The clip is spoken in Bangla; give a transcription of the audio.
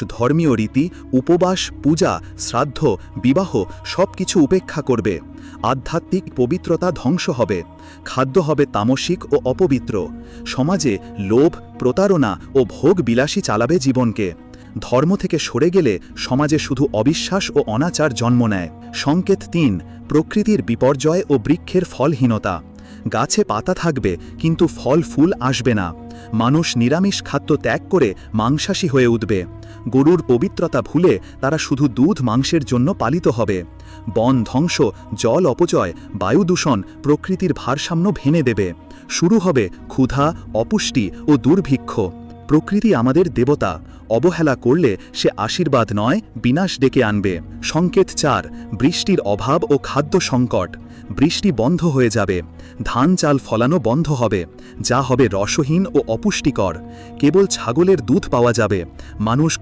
ধর্মীয় রীতি, উপবাস, পূজা, শ্রাদ্ধ, বিবাহ সব কিছু উপেক্ষা করবে। আধ্যাত্মিক পবিত্রতা ধ্বংস হবে। খাদ্য হবে তামসিক ও অপবিত্র। সমাজে লোভ, প্রতারণা ও ভোগ বিলাসী চালাবে জীবনকে। ধর্ম থেকে সরে গেলে সমাজে শুধু অবিশ্বাস ও অনাচার জন্ম নেয়। সংকেত ৩, প্রকৃতির বিপর্যয় ও বৃক্ষের ফলহীনতা। গাছে পাতা থাকবে কিন্তু ফল ফুল আসবে না। মানুষ নিরামিষ খাদ্য ত্যাগ করে মাংসাশী হয়ে উঠবে। গরুর পবিত্রতা ভুলে তারা শুধু দুধ মাংসের জন্য পালিত হবে। বন ধ্বংস, জল অপচয়, বায়ু দূষণ প্রকৃতির ভারসাম্য ভেঙে দেবে। শুরু হবে ক্ষুধা, অপুষ্টি ও দুর্ভিক্ষ। প্রকৃতি আমাদের দেবতা, অবহেলা করলে সে আশীর্বাদ নয়, বিনাশ ডেকে আনবে। সংকেত ৪, বৃষ্টির অভাব ও খাদ্য সংকট। বৃষ্টি বন্ধ হয়ে যাবে। ধান চাল ফলানো বন্ধ হবে, যা হবে রসহীন ও অপুষ্টিকর। কেবল ছাগলের দুধ পাওয়া যাবে। মানুষ